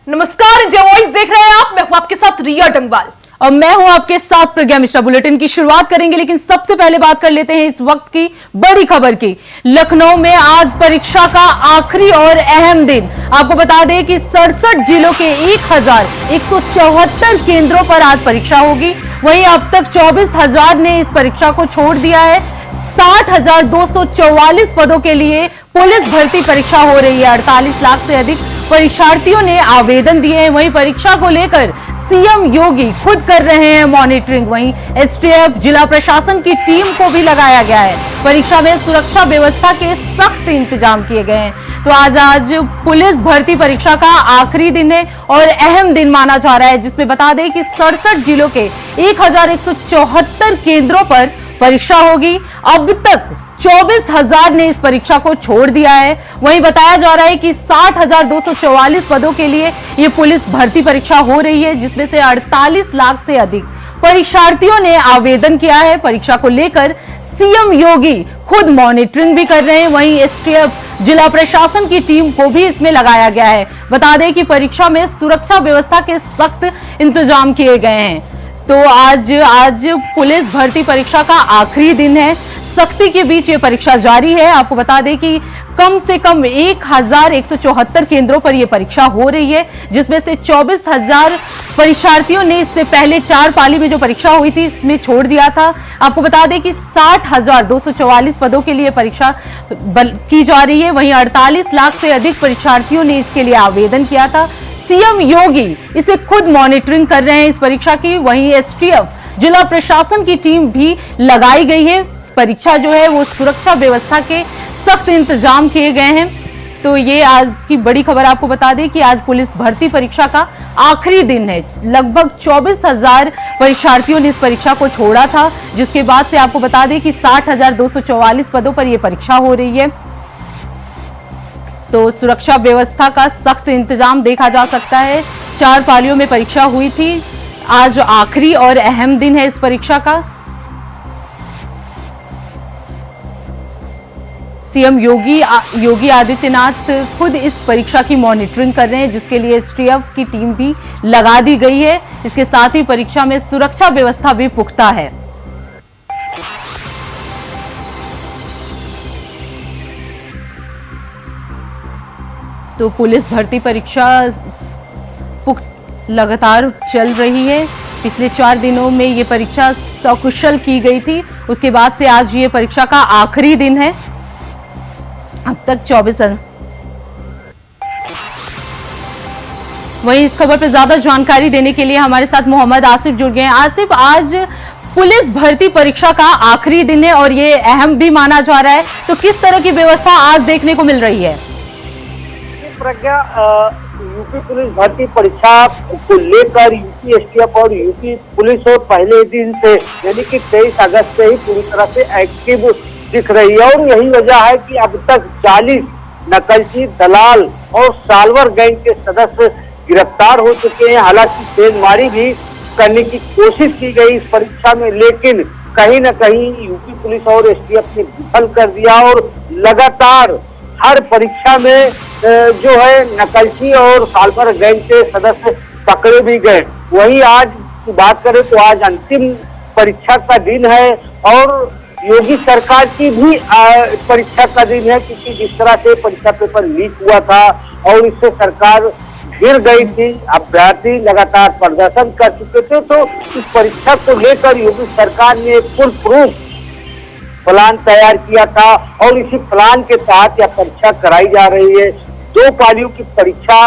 नमस्कार, India voice देख रहे हैं आप। मैं हूं आपके साथ रिया डंगवाल और मैं हूं आपके साथ प्रज्ञा मिश्रा। बुलेटिन की शुरुआत करेंगे, लेकिन सबसे पहले बात कर लेते हैं इस वक्त की बड़ी खबर की। लखनऊ में आज परीक्षा का आखिरी और अहम दिन। आपको बता दें कि 67 जिलों के 1174 केंद्रों पर आज परीक्षा होगी। वहीं अब तक 24,000 ने इस परीक्षा को छोड़ दिया है। 60,244 पदों के लिए पुलिस भर्ती परीक्षा हो रही है। 48 लाख से अधिक परीक्षार्थियों ने आवेदन दिए हैं। वहीं परीक्षा को लेकर सीएम योगी खुद कर रहे हैं मॉनिटरिंग। वहीं एसटीएफ जिला प्रशासन की टीम को भी लगाया गया है। परीक्षा में सुरक्षा व्यवस्था के सख्त इंतजाम किए गए हैं। तो आज पुलिस भर्ती परीक्षा का आखिरी दिन है और अहम दिन माना जा रहा है, जिसमें बता दें कि 67 जिलों के 1174 केंद्रों पर परीक्षा होगी। अब तक 24,000 ने इस परीक्षा को छोड़ दिया है। वहीं बताया जा रहा है कि 60,244 पदों के लिए ये पुलिस भर्ती परीक्षा हो रही है, जिसमें से 48 लाख से अधिक परीक्षार्थियों ने आवेदन किया है। परीक्षा को लेकर सीएम योगी खुद मॉनिटरिंग भी कर रहे हैं। वहीं एसटीएफ जिला प्रशासन की टीम को भी इसमें लगाया गया है। बता दें कि परीक्षा में सुरक्षा व्यवस्था के सख्त इंतजाम किए गए हैं। तो आज पुलिस भर्ती परीक्षा का आखिरी दिन है। सख्ती के बीच ये परीक्षा जारी है। आपको बता दें कि कम से कम 1174 केंद्रों पर यह परीक्षा हो रही है, जिसमें से 24,000 परीक्षार्थियों ने इससे पहले 4 पाली में जो परीक्षा हुई थी इसमें छोड़ दिया था। आपको बता दें कि 60,244 पदों के लिए परीक्षा की जा रही है। वहीं 48 लाख से अधिक परीक्षार्थियों ने इसके लिए आवेदन किया था। सीएम योगी इसे खुद मॉनिटरिंग कर रहे हैं इस परीक्षा की। वहीं एसटीएफ जिला प्रशासन की टीम भी लगाई गई है। परीक्षा जो है वो सुरक्षा व्यवस्था के सख्त इंतजाम किए गए हैं। तो ये आज की बड़ी खबर आपको बता दें कि आज पुलिस भर्ती परीक्षा का आखिरी दिन है। लगभग 24,000 परीक्षार्थियों ने इस परीक्षा को छोड़ा था, जिसके बाद से आपको बता दें कि 60,244 पदों पर यह परीक्षा हो रही है। तो सुरक्षा व्यवस्था का सख्त इंतजाम देखा जा सकता है। 4 पालियों में परीक्षा हुई थी। आज आखिरी और अहम दिन है इस परीक्षा का। सीएम योगी आदित्यनाथ खुद इस परीक्षा की मॉनिटरिंग कर रहे हैं, जिसके लिए एसटीएफ की टीम भी लगा दी गई है। इसके साथ ही परीक्षा में सुरक्षा व्यवस्था भी पुख्ता है। तो पुलिस भर्ती परीक्षा लगातार चल रही है। पिछले 4 दिनों में ये परीक्षा सकुशल की गई थी। उसके बाद से आज ये परीक्षा का आखिरी दिन है। अब तक 24। वहीं इस खबर पर ज्यादा जानकारी देने के लिए हमारे साथ मोहम्मद आसिफ जुड़ गए हैं। आसिफ, आज पुलिस भर्ती परीक्षा का आखिरी दिन है और ये अहम भी माना जा रहा है, तो किस तरह की व्यवस्था आज देखने को मिल रही है? प्रज्ञा, यूपी पुलिस भर्ती परीक्षा को लेकर यूपी एसटीएफ और यूपी पुलिस और पहले दिन से यानी कि 23 अगस्त से ही पूरी तरह से एक्टिव दिख रही है। और यही वजह है कि अब तक 40 नकलची, दलाल और साल्वर गैंग के सदस्य गिरफ्तार हो चुके हैं। हालांकि तेजमारी भी करने की कोशिश की गई इस परीक्षा में, लेकिन कहीं न कहीं यूपी पुलिस और एसटीएफ ने विफल कर दिया और लगातार हर परीक्षा में जो है नकलची और साल्वर गैंग के सदस्य पकड़े भी गए। वहीं आज की बात करें तो आज अंतिम परीक्षा का दिन है और योगी सरकार की भी परीक्षा का दिन है, क्योंकि जिस तरह से परीक्षा पेपर लीक हुआ था और इससे सरकार घिर गई थी, अभ्यर्थी लगातार प्रदर्शन कर चुके थे। तो इस परीक्षा को लेकर योगी सरकार ने एक फुल प्रूफ प्लान तैयार किया था और इसी प्लान के तहत यह परीक्षा कराई जा रही है। 2 पालियों की परीक्षा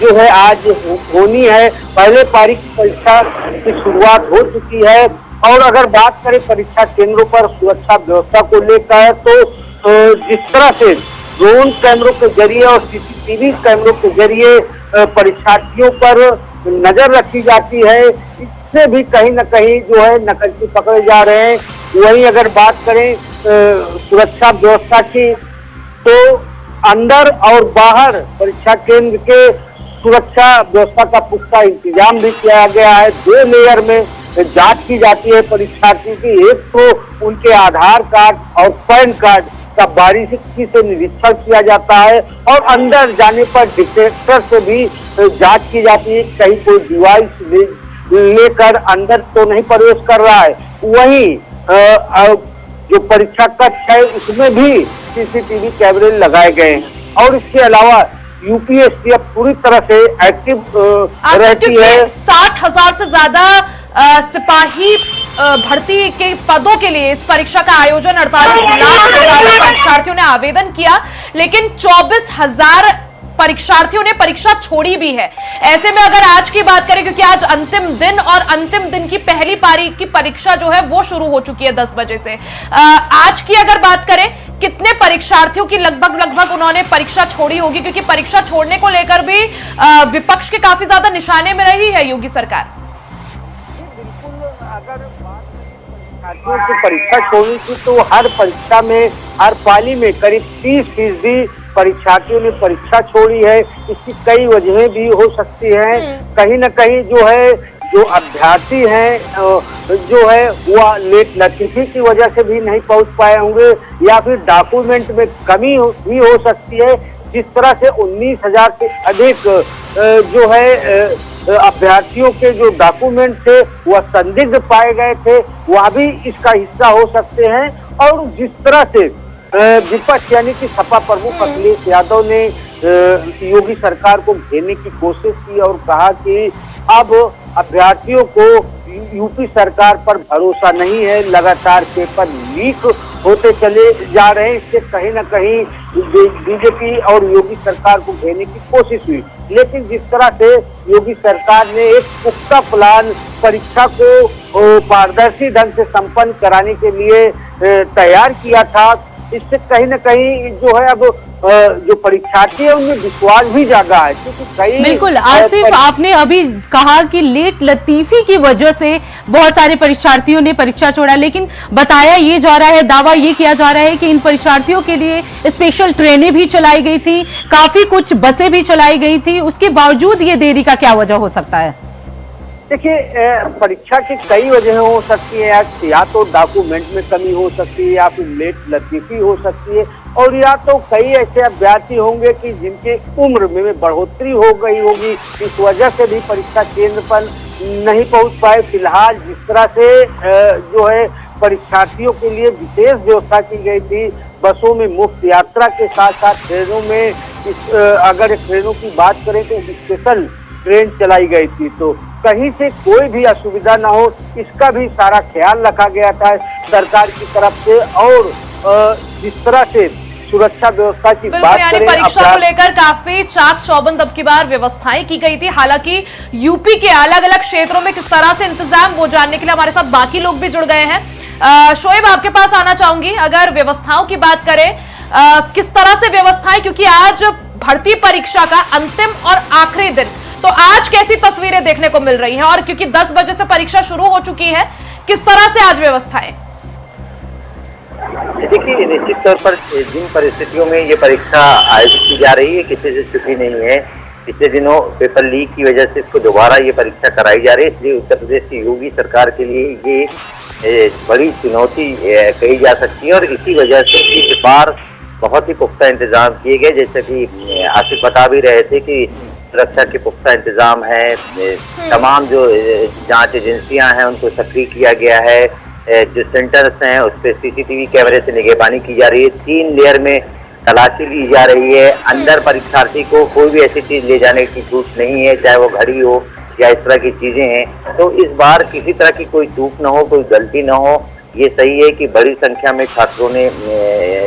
जो है आज होनी है। पहले पारी की परीक्षा की शुरुआत हो चुकी है। और अगर बात करें परीक्षा केंद्रों पर सुरक्षा व्यवस्था को लेकर, तो जिस तरह से ड्रोन कैमरों के जरिए और सीसीटीवी कैमरों के जरिए परीक्षार्थियों पर नजर रखी जाती है, इससे भी कहीं न कहीं जो है नकलची पकड़े जा रहे हैं। वहीं अगर बात करें सुरक्षा व्यवस्था की, तो अंदर और बाहर परीक्षा केंद्र के सुरक्षा व्यवस्था का पुख्ता इंतजाम भी किया गया है। 2 लेयर में जांच की जाती है परीक्षार्थी की। एक तो उनके आधार कार्ड और पैन कार्ड तब बारीकी से निरीक्षण किया जाता है और अंदर जाने पर डिटेक्टर से भी जांच की जाती है, कहीं कोई डिवाइस लेकर अंदर तो नहीं प्रवेश कर रहा है। वहीं जो परीक्षा कक्ष है उसमें भी सीसीटीवी कैमरे लगाए गए हैं और इसके अलावा यूपीएससीएफ पूरी तरह से एक्टिव रहती है। 60,000 से ज्यादा सिपाही भर्ती के पदों के लिए इस परीक्षा का आयोजन 48 लाख से ज्यादा परीक्षार्थियों ने आवेदन किया, लेकिन 24,000 परीक्षार्थियों ने परीक्षा छोड़ी भी है। ऐसे में अगर आज की बात करें, क्योंकि आज अंतिम दिन और अंतिम दिन की पहली पारी की परीक्षा जो है वो शुरू हो चुकी है 10 बजे से, आज की अगर बात करें कितने परीक्षार्थियों की लगभग उन्होंने परीक्षा छोड़ी होगी, क्योंकि परीक्षा छोड़ने को लेकर भी विपक्ष के काफी ज्यादा निशाने में रही है योगी सरकार। अगर छात्रों की परीक्षा छोड़नी थी तो हर परीक्षा में, हर पाली में करीब 30% परीक्षार्थियों ने परीक्षा छोड़ी है। इसकी कई वजहें भी हो सकती हैं। कहीं न कहीं जो है, जो अभ्यर्थी हैं जो है वह लेट लतीफी की वजह से भी नहीं पहुंच पाए होंगे या फिर डॉक्यूमेंट में कमी भी हो सकती है। जिस तरह से 19,000 से अधिक जो है अभ्यर्थियों के जो डॉक्यूमेंट थे वह संदिग्ध पाए गए थे, वह भी इसका हिस्सा हो सकते हैं। और जिस तरह से विपक्ष यानी कि सपा प्रमुख अखिलेश यादव ने योगी सरकार को घेरने की कोशिश की और कहा कि अब अभ्यर्थियों को यूपी सरकार पर भरोसा नहीं है, लगातार पेपर लीक होते चले जा रहे हैं। इससे कहीं न कहीं बीजेपी और योगी सरकार को घेरने की कोशिश हुई, लेकिन जिस तरह से योगी सरकार ने एक पुख्ता प्लान परीक्षा को पारदर्शी ढंग से संपन्न कराने के लिए तैयार किया था, इससे कहीं न कहीं जो है अब जो परीक्षार्थी है उनमें विश्वास भी जागा है, क्योंकि कई बिल्कुल आसिफ, आपने अभी कहा कि लेट लतीफी की वजह से बहुत सारे परीक्षार्थियों ने परीक्षा छोड़ा, लेकिन बताया ये जा रहा है, दावा ये किया जा रहा है कि इन परीक्षार्थियों के लिए स्पेशल ट्रेनें भी चलाई गई थी, काफी कुछ बसें भी चलाई गई थी, उसके बावजूद ये देरी का क्या वजह हो सकता है? देखिए, परीक्षा की कई वजह हो सकती है। या तो डॉक्यूमेंट में कमी हो सकती है, या फिर लेट लतीफी हो सकती है, और या तो कई ऐसे अभ्यर्थी होंगे कि जिनके उम्र में बढ़ोतरी हो गई होगी, इस वजह से भी परीक्षा केंद्र पर नहीं पहुंच पाए। फिलहाल जिस तरह से जो है परीक्षार्थियों के लिए विशेष व्यवस्था की गई थी, बसों में मुफ्त यात्रा के साथ साथ ट्रेनों में, अगर ट्रेनों की बात करें तो स्पेशल ट्रेन चलाई गई थी, तो कहीं से कोई भी असुविधा ना हो इसका भी सारा ख्याल रखा गया था सरकार की तरफ से। और जिस तरह से सुरक्षा व्यवस्था की बात करें, परीक्षा को लेकर काफी चाक चौबंद अब की बार व्यवस्थाएं की गई थी। हालांकि यूपी के अलग अलग क्षेत्रों में किस तरह से इंतजाम, वो जानने के लिए हमारे साथ बाकी लोग भी जुड़ गए हैं। शोएब, आपके पास आना चाहूंगी, अगर व्यवस्थाओं की बात करें किस तरह से व्यवस्थाएं, क्योंकि आज भर्ती परीक्षा का अंतिम और आखिरी दिन, तो आज कैसी तस्वीरें देखने को मिल रही हैं? और क्योंकि 10 बजे से परीक्षा शुरू हो चुकी है, किस तरह से आज व्यवस्थाएं? देखिए, निश्चित तौर पर जिन परिस्थितियों में ये परीक्षा आयोजित की जा रही है, किसी से छुट्टी नहीं है। पिछले दिनों पेपर लीक की वजह से इसको दोबारा ये परीक्षा कराई जा रही है, इसलिए उत्तर प्रदेश की योगी सरकार के लिए ये बड़ी चुनौती कही जा सकती है। और इसी वजह से इस बार बहुत ही पुख्ता इंतजाम किए गए, जैसे कि आसिफ बता भी रहे थे कि सुरक्षा के पुख्ता इंतजाम है, तमाम जो जांच एजेंसियां हैं उनको सक्रिय किया गया है, जो सेंटर्स हैं उस पर सीसीटीवी कैमरे से निगरानी की जा रही है, 3 लेयर में तलाशी ली जा रही है। अंदर परीक्षार्थी को कोई भी ऐसी चीज ले जाने की छूट नहीं है, चाहे वो घड़ी हो या इस तरह की चीजें हैं। तो इस बार किसी तरह की कोई चूक न हो, कोई गलती न हो। ये सही है कि बड़ी संख्या में छात्रों ने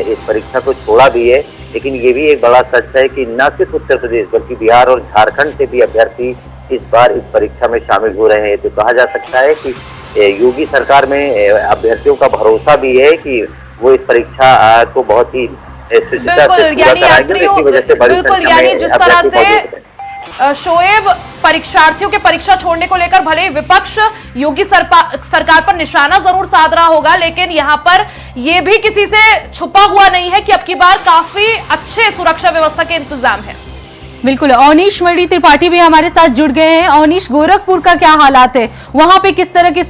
इस परीक्षा को छोड़ा भी है, लेकिन ये भी एक बड़ा सच है कि न सिर्फ उत्तर प्रदेश बल्कि बिहार और झारखंड से भी अभ्यर्थी इस बार इस परीक्षा में शामिल हो रहे हैं। तो कहा जा सकता है कि योगी सरकार में अभ्यर्थियों का भरोसा भी है कि वो इस परीक्षा को बहुत ही बिल्कुल, यानी जिस तरह से शोएब परीक्षार्थियों के परीक्षा छोड़ने को लेकर भले ही विपक्ष योगी सरकार पर निशाना जरूर साध रहा होगा, लेकिन यहाँ पर यह भी किसी से छुपा हुआ नहीं है कि अब की बार काफी अच्छे सुरक्षा व्यवस्था के इंतजाम है। बिल्कुल, अवनीश मणि त्रिपाठी भी हमारे साथ जुड़ गए हैं। अवनीश, गोरखपुर का क्या हालात है, वहां पे किस तरह की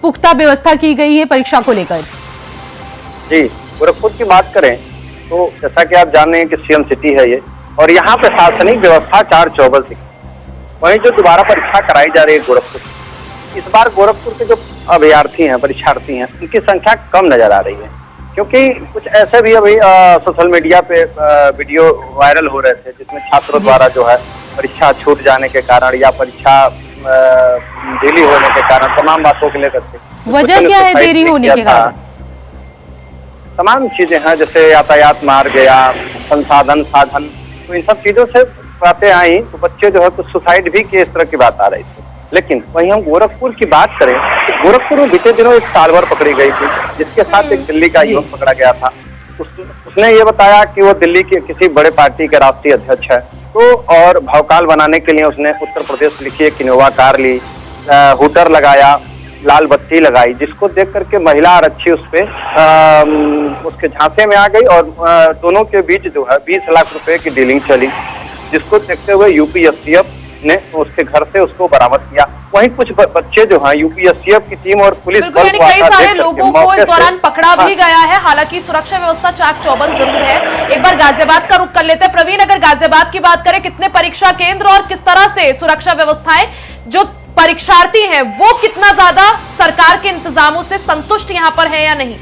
पुख्ता व्यवस्था की गई है परीक्षा को लेकर? जी, गोरखपुर की बात करें तो जैसा कि आप जान रहे हैं कि सीएम सिटी है ये, और यहाँ प्रशासनिक व्यवस्था 4/24 वहीं जो दोबारा परीक्षा कराई जा रही है गोरखपुर, इस बार गोरखपुर के जो अभ्यर्थी हैं, परीक्षार्थी हैं, उनकी संख्या कम नजर आ रही है, क्योंकि कुछ ऐसे भी अभी सोशल मीडिया पे वीडियो वायरल हो रहे थे जिसमें छात्रों द्वारा जो है परीक्षा छूट जाने के कारण या परीक्षा डिले होने के कारण तमाम बातों को लेकर के वजह क्या है देरी होने के कारण? तमाम चीजें हैं, जैसे यातायात मार्ग या संसाधन साधन, तो इन सब चीजों से बातें आई तो बच्चे जो है कुछ सुसाइड भी की, इस तरह की बात आ रही थी। लेकिन वहीं हम गोरखपुर की बात करें तो गोरखपुर में बीते दिनों एक सालभर पकड़ी गई थी, जिसके साथ एक दिल्ली का युवक पकड़ा गया था। उसने ये बताया कि वो दिल्ली के किसी बड़े पार्टी के राष्ट्रीय अध्यक्ष है, तो और भौकाल बनाने के लिए उसने उत्तर प्रदेश लिखी एक इनोवा कार ली, हुटर लगाया, लाल बत्ती लगाई, जिसको देख करके महिला आरक्षी उस पे उसके झांसे में आ गई और दोनों के बीच जो है 20 लाख रुपए की डीलिंग चली, जिसको देखते हुए यूपी एसटीएफ ने उसके घर से उसको बरामद किया। वहीं कुछ बच्चे जो हैं यूपी एसटीएफ की टीम और पुलिस बिल्कुल, यानी कई सारे लोगों को इस दौरान पकड़ा भी गया है। हालांकि सुरक्षा व्यवस्था चाक चौबंद जरूर है। एक बार गाजियाबाद का रुख कर लेते हैं। प्रवीण, अगर गाजियाबाद की बात करें, कितने परीक्षा केंद्र और किस तरह से सुरक्षा व्यवस्थाएं, जो परीक्षार्थी हैं वो कितना ज्यादा सरकार के इंतजामों से संतुष्ट यहाँ पर है या नहीं?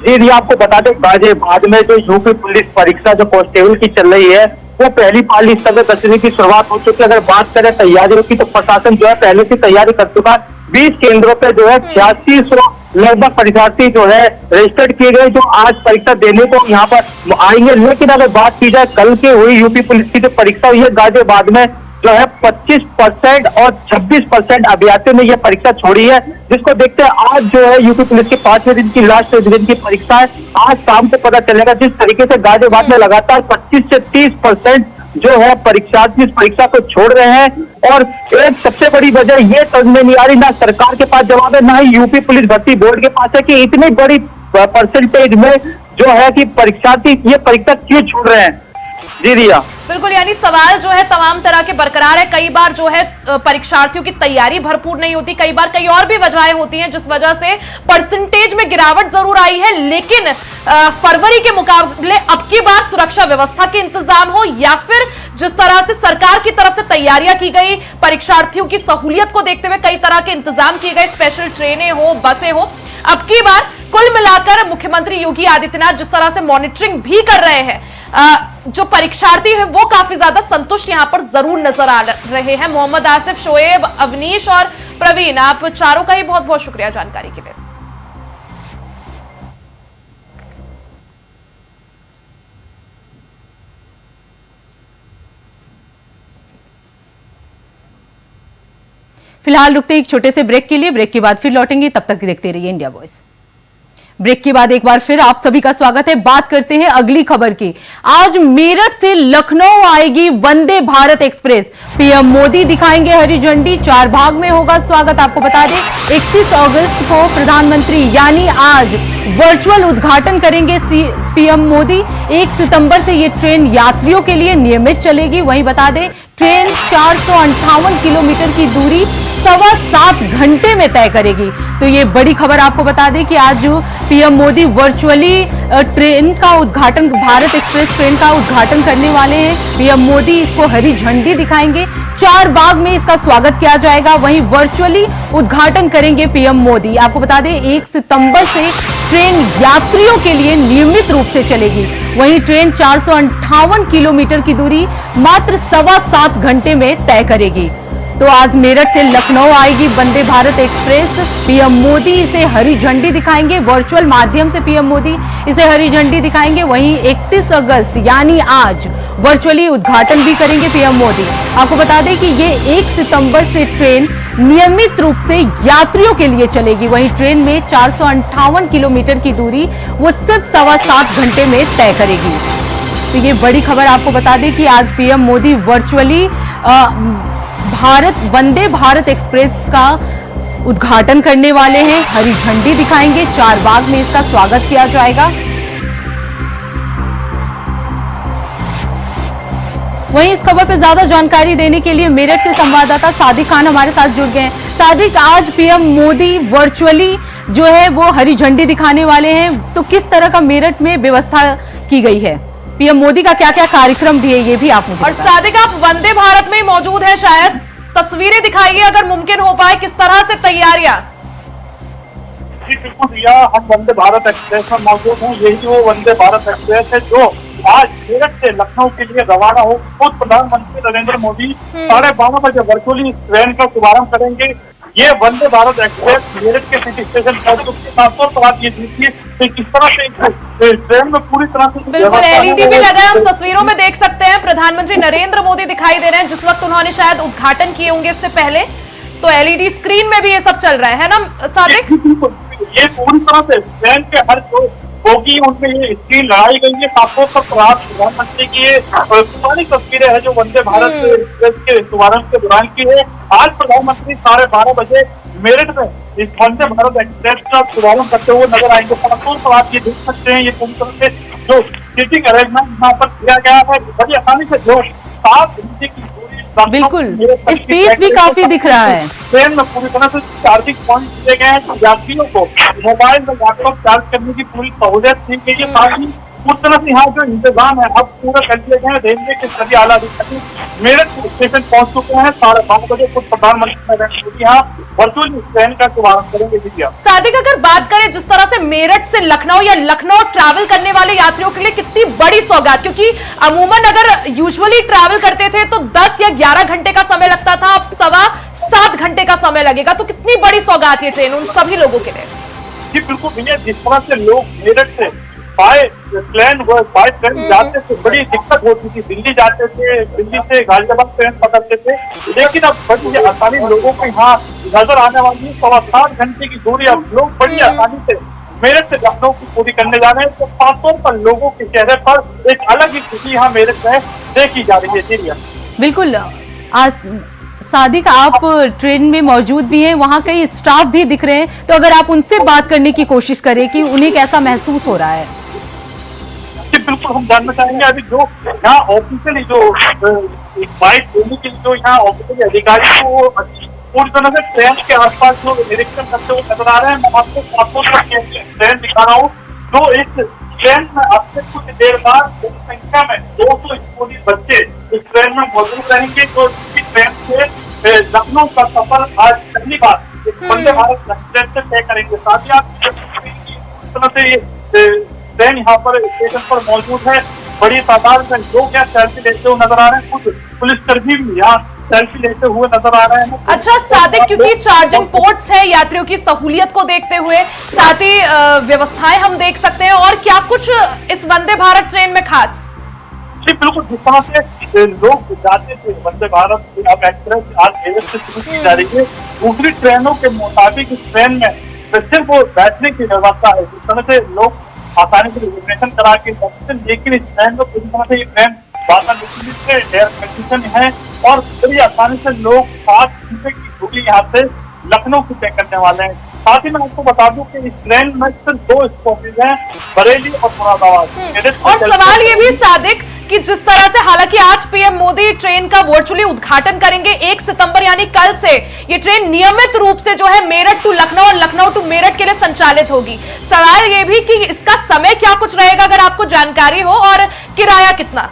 जी, आपको बता दें गाजियाबाद में जो यूपी पुलिस परीक्षा जो कांस्टेबल की चल रही है वो पहली पाली स्तर में कसने की शुरुआत हो चुकी है। अगर बात करें तैयारियों की तो प्रशासन जो है पहले से तैयारी कर चुका है। 20 केंद्रों पे जो है 8600 लगभग परीक्षार्थी जो है रजिस्टर्ड किए गए, जो आज परीक्षा देने को यहाँ पर आएंगे। लेकिन अगर बात की जाए कल की हुई यूपी पुलिस की जो परीक्षा हुई है गाजियाबाद में, जो है 25% और 26% अभ्यर्थियों ने यह परीक्षा छोड़ी है, जिसको देखते हैं आज जो है यूपी पुलिस के 5वें दिन की लास्ट दिन की परीक्षा है। आज शाम को पता चलेगा जिस तरीके से गाजियाबाद में लगातार 25 से 30% जो है परीक्षार्थी इस परीक्षा को छोड़ रहे हैं। और एक सबसे बड़ी वजह ये समझ में नहीं आ रही, ना सरकार के पास जवाब है ना ही यूपी पुलिस भर्ती बोर्ड के पास है, कि इतनी बड़ी परसेंटेज में जो है कि परीक्षार्थी ये परीक्षा क्यों छोड़ रहे हैं। जी रिया, बिल्कुल, यानी सवाल जो है तमाम तरह के बरकरार है। कई बार जो है परीक्षार्थियों की तैयारी भरपूर नहीं होती, कई बार कई और भी वजहें होती हैं जिस वजह से परसेंटेज में गिरावट जरूर आई है। लेकिन फरवरी के मुकाबले अब की बार सुरक्षा व्यवस्था के इंतजाम हो या फिर जिस तरह से सरकार की तरफ से तैयारियां की गई, परीक्षार्थियों की सहूलियत को देखते हुए कई तरह के इंतजाम किए गए, स्पेशल ट्रेनें हो, बसें हो, अब की बार कुल मिलाकर मुख्यमंत्री योगी आदित्यनाथ जिस तरह से मॉनिटरिंग भी कर रहे हैं, जो परीक्षार्थी हैं वो काफी ज्यादा संतुष्ट यहां पर जरूर नजर आ रहे हैं। मोहम्मद आसिफ, शोएब, अवनीश और प्रवीण, आप चारों का ही बहुत बहुत शुक्रिया जानकारी के लिए। फिलहाल रुकते एक छोटे से ब्रेक के लिए, ब्रेक के बाद फिर लौटेंगे, तब तक देखते रहिए इंडिया वॉइस। ब्रेक के बाद एक बार फिर आप सभी का स्वागत है। बात करते हैं अगली खबर की। आज मेरठ से लखनऊ आएगी वंदे भारत एक्सप्रेस। पीएम मोदी दिखाएंगे हरी झंडी, 4 भाग में होगा स्वागत। आपको बता दें 31 अगस्त को प्रधानमंत्री यानी आज वर्चुअल उद्घाटन करेंगे पीएम मोदी। 1 सितंबर से ये ट्रेन यात्रियों के लिए नियमित चलेगी। वहीं बता दें ट्रेन 458 किलोमीटर की दूरी 7.25 घंटे में तय करेगी। तो ये बड़ी खबर आपको बता दें कि आज जो पीएम मोदी वर्चुअली ट्रेन का उद्घाटन, भारत एक्सप्रेस ट्रेन का उद्घाटन करने वाले हैं। पीएम मोदी इसको हरी झंडी दिखाएंगे, 4 बाग में इसका स्वागत किया जाएगा। वहीं वर्चुअली उद्घाटन करेंगे पीएम मोदी। आपको बता दें 1 सितंबर से ट्रेन यात्रियों के लिए नियमित रूप से चलेगी। वहीं ट्रेन 458 किलोमीटर की दूरी मात्र 7.25 घंटे में तय करेगी। तो आज मेरठ से लखनऊ आएगी वंदे भारत एक्सप्रेस। पीएम मोदी इसे हरी झंडी दिखाएंगे, वर्चुअल माध्यम से पीएम मोदी इसे हरी झंडी दिखाएंगे। वहीं 31 अगस्त यानी आज वर्चुअली उद्घाटन भी करेंगे पीएम मोदी। आपको बता दें कि ये 1 सितंबर से ट्रेन नियमित रूप से यात्रियों के लिए चलेगी। वहीं ट्रेन में 458 किलोमीटर की दूरी वो सिर्फ 7.25 घंटे में तय करेगी। तो ये बड़ी खबर आपको बता दें कि आज PM Modi virtually Vande Bharat express का उद्घाटन करने वाले हैं, हरी झंडी दिखाएंगे, 4 बाग में इसका स्वागत किया जाएगा। वहीं इस खबर पर ज्यादा जानकारी देने के लिए मेरठ से संवाददाता सादिक खान हमारे साथ जुड़ गए हैं। सादिक, आज पीएम मोदी वर्चुअली जो है वो हरी झंडी दिखाने वाले हैं। तो किस तरह का मेरठ में व्यवस्था की गई है, पीएम मोदी का क्या क्या कार्यक्रम भी है, ये भी आप मुझे और बताएं। सादिक, आप वंदे भारत में ही मौजूद है, शायद तस्वीरें दिखाइए अगर मुमकिन हो पाए, किस तरह से तैयारियां। जी बिल्कुल भैया, हम वंदे भारत एक्सप्रेस में मौजूद हैं। यही वो वंदे भारत एक्सप्रेस है जो आज मेरठ से लखनऊ के लिए रवाना हो। खुद प्रधानमंत्री नरेंद्र मोदी 12:30 बजे वर्चुअली ट्रेन का शुभारंभ करेंगे। ये वंदे भारत एक्सप्रेस मेरठ के सिटी स्टेशन पहुंच चुकी है। खासतौर पर आप ये देखिए कि किस तरह से ट्रेन में पूरी तरह से बिल्कुल एलईडी भी लगा है, हम तस्वीरों में देख सकते हैं। प्रधानमंत्री नरेंद्र मोदी दिखाई दे रहे हैं, जिस वक्त उन्होंने शायद उद्घाटन किए होंगे इससे पहले, तो एलईडी स्क्रीन में भी ये सब चल रहा है ना सादिक? ये पूरी तरह से ट्रेन के हर जो बोगी उनमें ये स्क्रीन लगाई गई है। खासतौर पर प्रधानमंत्री की ये पुरानी तस्वीरें हैं जो वंदे भारत एक्सप्रेस के शुभारंभ के दौरान की है। आज प्रधानमंत्री 12:30 बजे मेरठ में इस वंदे भारत एक्सप्रेस का शुभारंभ करते हुए नजर आएंगे। खासतौर पर आप ये देख सकते हैं, ये पूरी तरह से जो सीटिंग अरेंजमेंट यहाँ पर किया गया है, बड़ी आसानी से जो 7 घंटे की दूरी, बिल्कुल स्पेस भी काफी दिख रहा है। ट्रेन में पूरी तरह से चार्जिंग पॉइंट दिए गए हैं। यात्रियों को मोबाइल में लैपटॉप चार्ज करने की पूरी सहूलियत दी गई है। साथ ही उस तरह से यहाँ जो इंतजाम है अब पूरा कर दिए गए हैं। रेलवे के सभी आला अधिकारी मेरठ स्टेशन पहुंच चुके हैं। 12:30 बजे खुद प्रधानमंत्री नरेंद्र मोदी यहाँ वर्चुअली ट्रेन का शुभारंभ करेंगे। सादिक, अगर बात करें जिस तरह से मेरठ से लखनऊ या लखनऊ ट्रैवल करने वाले यात्रियों के लिए कितनी बड़ी सौगात, क्योंकि अमूमन अगर यूजुअली ट्रैवल करते थे तो 10 या 11 घंटे का समय लगता था, अब 7.25 घंटे का समय लगेगा। तो कितनी बड़ी सौगात ये ट्रेन उन सभी लोगों के लिए। जी बिल्कुल भैया, जिस तरह से लोग मेरठ से बाय ट्रेन जाते थे, बड़ी दिक्कत होती थी। दिल्ली जाते थे, दिल्ली से गाजियाबाद ट्रेन पकड़ते थे, लेकिन अब बड़ी आसानी लोगों को यहाँ नजर आने वाली है। 7.25 घंटे की दूरी अब लोग बड़ी आसानी से मेरठ से लखनऊ की पूरी करने जा रहे हैं। तो खासतौर पर लोगों के चेहरे पर एक अलग ही खुशी यहाँ मेरठ में देखी जा रही है। जी बिल्कुल, आज सादिक आप ट्रेन में मौजूद भी हैं, वहां कई स्टाफ भी दिख रहे हैं, तो अगर आप उनसे बात करने की कोशिश करें कि उन्हें कैसा महसूस हो रहा है। बिल्कुल, हम जानना चाहेंगे अभी जो यहाँ ऑफिशियली जो बाइक देने के लिए जो यहाँ ऑफिशियली अधिकारी को पूरी तरह से ट्रेन के आसपास जो निरीक्षण करते हुए नजर आ रहे हैं। मैं आपको ट्रेन दिखा रहा हूँ जो इस ट्रेन में अब से कुछ देर बाद बड़ी संख्या में 200 स्कूली बच्चे इस ट्रेन में मौजूद रहेंगे। तो इस ट्रेन से लखनऊ का सफर आज पहली बार इस वंदे भारत एक्सप्रेस से तय करेंगे। साथ ही आप इस तरह से ट्रेन यहाँ पर स्टेशन पर मौजूद है। बड़ी तादाद में लोग यहाँ सेल्फी लेते हुए नजर आ रहे हैं। कुछ पुलिसकर्मी भी यहाँ सेल्फी लेते हुए नजर आ रहे हैं। अच्छा सादिक, क्योंकि चार्जिंग पोर्ट्स है, यात्रियों की सहूलियत को देखते हुए साथ ही व्यवस्थाएं हम देख सकते हैं, और क्या कुछ इस वंदे भारत ट्रेन में खास? जी बिल्कुल, जिस तरह से लोग जाते थे वंदे भारत एक्सप्रेस आज मेरठ से शुरू की जा रही है। दूसरी ट्रेनों के मुताबिक इस ट्रेन में सिर्फ वो बैठने की व्यवस्था है। जिस तरह से लोग आसानी से रिजर्वेशन करा के सकते हैं, लेकिन इस ट्रेन में पूरी तरह से ये ट्रेन वातानुकूलित से एयर कंडीशन है और बड़ी आसानी से लोग 7 घंटे की दूरी यहाँ से लखनऊ से तय करने वाले हैं। साथ ही मैं आपको बता दूं कि इस ट्रेन में सिर्फ 2 स्टॉपेज हैं, बरेली और मुरादाबाद। और सवाल ये भी सादिक कि जिस तरह से हालांकि आज पीएम मोदी ट्रेन का वर्चुअली उद्घाटन करेंगे, 1 सितंबर यानी कल से ये ट्रेन नियमित रूप से जो है मेरठ टू लखनऊ और लखनऊ टू मेरठ के लिए संचालित होगी। सवाल ये भी कि इसका समय क्या कुछ रहेगा, अगर आपको जानकारी हो, और किराया कितना?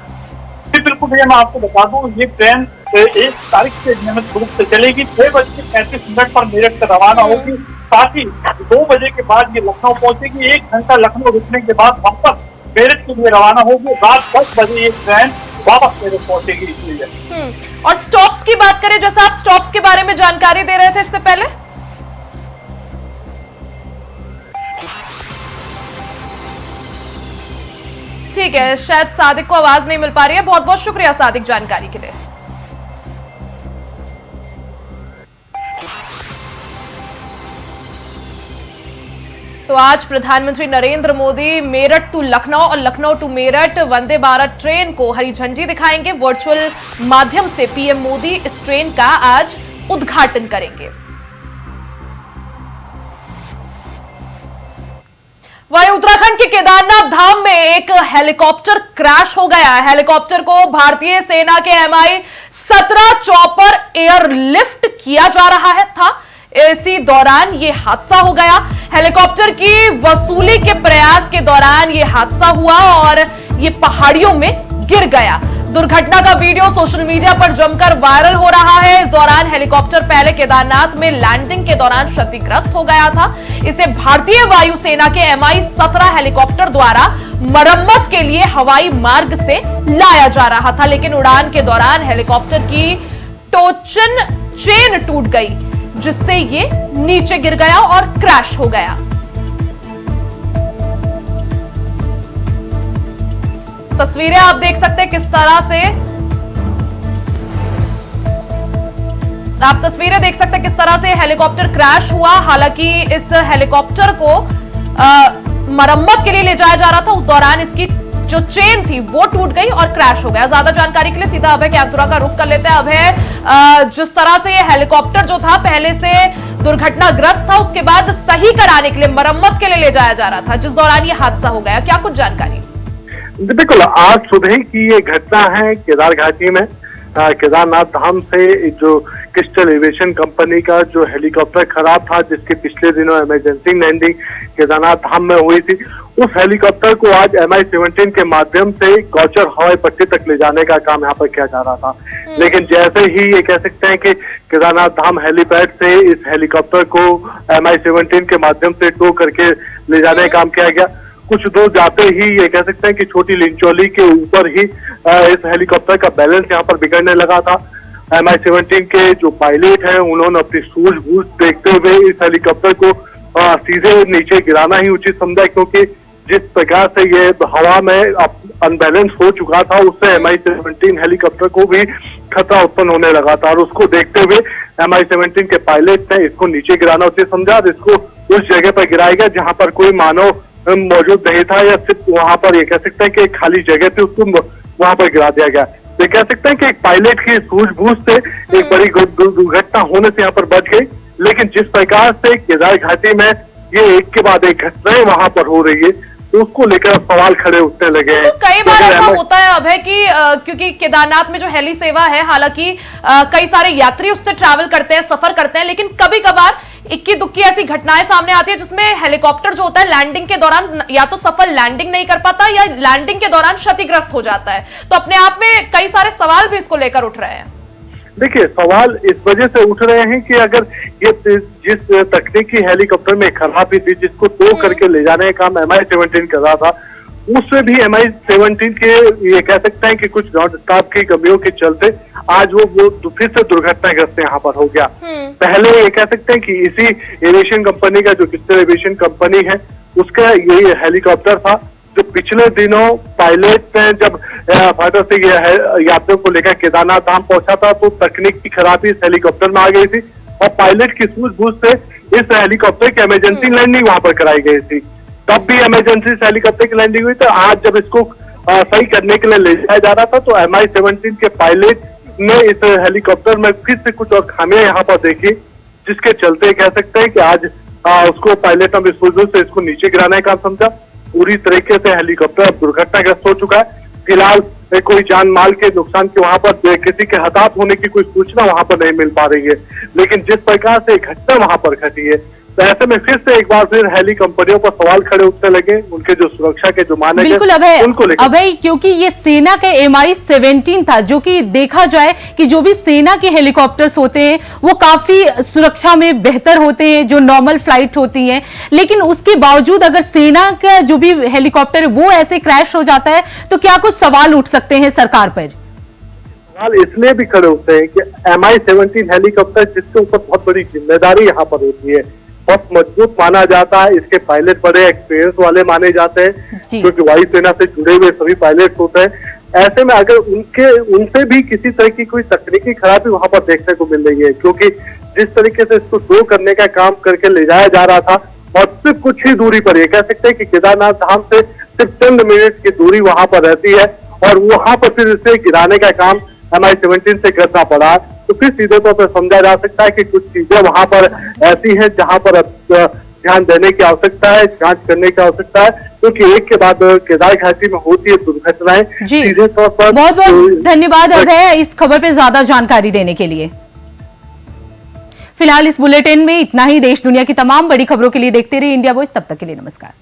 बिल्कुल भैया, मैं आपको बता दूं ये ट्रेन 1 तारीख से नियमित रूप से चलेगी। 6:35 पर मेरठ से रवाना होगी। साथ ही 2 बजे के बाद ये लखनऊ पहुंचेगी। 1 घंटा लखनऊ रुकने के बाद वापस मेरठ के लिए रवाना होगी। रात 10 बजे ये ट्रेन वापस मेरठ पहुंचेगी। इसलिए और स्टॉप्स की बात करें, जैसा आप स्टॉप्स के बारे में जानकारी दे रहे थे इससे पहले, ठीक है, शायद सादिक को आवाज नहीं मिल पा रही है। बहुत बहुत शुक्रिया सादिक जानकारी के लिए। तो आज प्रधानमंत्री नरेंद्र मोदी मेरठ टू लखनऊ और लखनऊ टू मेरठ वंदे भारत ट्रेन को हरी झंडी दिखाएंगे। वर्चुअल माध्यम से पीएम मोदी इस ट्रेन का आज उद्घाटन करेंगे। वहीं उत्तराखंड के केदारनाथ धाम में एक हेलीकॉप्टर क्रैश हो गया। हेलीकॉप्टर को भारतीय सेना के Mi-17 चॉपर एयरलिफ्ट किया जा रहा था। इसी दौरान यह हादसा हो गया। हेलीकॉप्टर की वसूली के प्रयास के दौरान ये हादसा हुआ और ये पहाड़ियों में गिर गया। दुर्घटना का वीडियो सोशल मीडिया पर जमकर वायरल हो रहा है। इस दौरान हेलीकॉप्टर पहले केदारनाथ में लैंडिंग के दौरान क्षतिग्रस्त हो गया था। इसे भारतीय वायुसेना के Mi-17 हेलीकॉप्टर द्वारा मरम्मत के लिए हवाई मार्ग से लाया जा रहा था, लेकिन उड़ान के दौरान हेलीकॉप्टर की टोचन चेन टूट गई, जिससे ये नीचे गिर गया और क्रैश हो गया। तस्वीरें आप देख सकते हैं किस तरह से हेलीकॉप्टर क्रैश हुआ। हालांकि इस हेलीकॉप्टर को मरम्मत के लिए ले जाया जा रहा था, उस दौरान इसकी जो चेन थी वो टूट गई और क्रैश हो गया। ज्यादा जानकारी के लिए सीधा अभय कैंतुरा का रुख कर लेते हैं। अभय, जिस तरह से ये हेलीकॉप्टर जो था पहले से दुर्घटनाग्रस्त था, उसके बाद सही कराने के लिए मरम्मत के लिए ले जाया जा रहा था, जिस दौरान ये हादसा हो गया, क्या कुछ जानकारी? बिल्कुल, आज सुबह की ये घटना है केदार घाटी में। केदारनाथ धाम से जो क्रिस्टल एविएशन कंपनी का जो हेलीकॉप्टर खराब था, जिसके पिछले दिनों इमरजेंसी लैंडिंग केदारनाथ धाम में हुई थी, उस हेलीकॉप्टर को आज Mi-17 के माध्यम से गौचर हवाई पट्टी तक ले जाने का काम यहाँ पर किया जा रहा था। लेकिन जैसे ही ये कह सकते हैं कि केदारनाथ धाम हेलीपैड से इस हेलीकॉप्टर को Mi-17 के माध्यम से टो करके ले जाने का काम किया गया, कुछ दूर जाते ही ये कह सकते हैं कि छोटी लिंचौली के ऊपर ही इस हेलीकॉप्टर का बैलेंस यहाँ पर बिगड़ने लगा था। Mi-17 के जो पायलट हैं, उन्होंने अपनी सूझबूझ देखते हुए इस हेलीकॉप्टर को सीधे नीचे गिराना ही उचित समझा, क्योंकि जिस प्रकार से ये हवा में अनबैलेंस हो चुका था, उससे Mi-17 हेलीकॉप्टर को भी खतरा उत्पन्न होने लगा था। और उसको देखते हुए Mi-17 के पायलट ने इसको नीचे गिराना उचित समझा और इसको उस जगह पर गिराया गया जहां पर कोई मानव मौजूद नहीं था, या सिर्फ वहां पर ये कह सकते हैं कि एक खाली जगह थी, उसको वहां पर गिरा दिया गया। ये कह सकते हैं कि एक पायलट की सूझबूझ से एक बड़ी दुर्घटना होने से यहाँ पर बच गई। लेकिन जिस प्रकार से केदार घाटी में ये एक के बाद एक घटनाएं वहां पर हो रही है, तो उसको लेकर सवाल खड़े उठने लगे हैं। तो कई बार ऐसा होता है अभय कि क्योंकि केदारनाथ में जो हेली सेवा है, हालांकि कई सारे यात्री उससे ट्रैवल करते हैं, सफर करते हैं, लेकिन कभी कभार इक्की दुक्की ऐसी घटनाएं सामने आती है जिसमें हेलीकॉप्टर जो होता है लैंडिंग के दौरान या तो सफल लैंडिंग नहीं कर पाता या लैंडिंग के दौरान क्षतिग्रस्त हो जाता है। तो अपने आप में कई सारे सवाल भी इसको लेकर उठ रहे हैं। देखिए, सवाल इस वजह से उठ रहे हैं कि अगर ये जिस तकनीकी हेलीकॉप्टर में खराबी थी, जिसको टो करके ले जाने का काम Mi-17 कर रहा था, उसमें भी Mi-17 के ये कह सकते हैं कि कुछ ग्राउंड स्टाफ की कमियों के चलते आज वो फिर से दुर्घटनाग्रस्त यहाँ पर हो गया। पहले ये कह सकते हैं कि इसी एविएशन कंपनी का जो क्रिस्टल एविएशन कंपनी है, उसका यही हेलीकॉप्टर था जो पिछले दिनों पायलट ने जब फाइटर से यात्रियों को लेकर केदारनाथ धाम पहुंचा था, तो तकनीक की खराबी इस हेलीकॉप्टर में आ गई थी और पायलट की सूझबूझ से इस हेलीकॉप्टर की इमरजेंसी लैंडिंग वहां पर कराई गई थी। तब भी इमरजेंसी से हेलीकॉप्टर की लैंडिंग हुई, तो आज जब इसको सही करने के लिए ले जाया जा रहा था, तो Mi-17 के पायलट ने इस हेलीकॉप्टर में फिर से कुछ और खामियां यहाँ पर देखी, जिसके चलते कह सकते हैं कि आज उसको पायलट ने सूझबूझ से इसको नीचे गिराने का समझा। पूरी तरीके से हेलीकॉप्टर दुर्घटनाग्रस्त हो चुका है। फिलहाल कोई जान माल के नुकसान के वहां पर किसी के हताहत होने की कोई सूचना वहां पर नहीं मिल पा रही है, लेकिन जिस प्रकार से घटना वहां पर घटी है, तो ऐसे में फिर से एक बार फिर हेली कंपनियों पर सवाल खड़े उठने लगे, उनके जो सुरक्षा के जो मानक बिल्कुल अभय, क्योंकि ये सेना के Mi-17 था, जो कि देखा जाए कि जो भी सेना के हेलीकॉप्टर्स होते हैं वो काफी सुरक्षा में बेहतर होते हैं, जो नॉर्मल फ्लाइट होती हैं, लेकिन उसके बावजूद अगर सेना का जो भी हेलीकॉप्टर है वो ऐसे क्रैश हो जाता है, तो क्या कुछ सवाल उठ सकते हैं सरकार पर? सवाल इसलिए भी खड़े होते हैं कि Mi-17 हेलीकॉप्टर, जिसके ऊपर बहुत बड़ी जिम्मेदारी यहाँ पर होती है, बहुत मजबूत माना जाता है, इसके पायलट बड़े एक्सपीरियंस वाले माने जाते हैं, क्योंकि वायुसेना से जुड़े हुए सभी पायलट होते हैं। ऐसे में अगर उनसे भी किसी तरह की कोई तकनीकी खराबी वहां पर देखने को मिल रही है, क्योंकि जिस तरीके से इसको टो करने का काम करके ले जाया जा रहा था, और सिर्फ कुछ ही दूरी पर, ये कह सकते हैं कि केदारनाथ धाम से सिर्फ चंद मिनट की दूरी वहां पर रहती है, और वहां पर फिर इसे गिराने का काम Mi-17 से करना पड़ा, तो फिर सीधे तौर पर समझा जा सकता है कि कुछ चीजें वहां पर ऐसी हैं जहां पर ध्यान देने की आवश्यकता है, जांच करने की आवश्यकता है, क्योंकि एक के बाद केदार घाटी में होती है दुर्घटनाएं। सीधे तौर पर बहुत बहुत धन्यवाद अभय इस खबर पे ज्यादा जानकारी देने के लिए। फिलहाल इस बुलेटिन में इतना ही। देश दुनिया की तमाम बड़ी खबरों के लिए देखते रहिए इंडिया वॉइस। तब तक के लिए नमस्कार।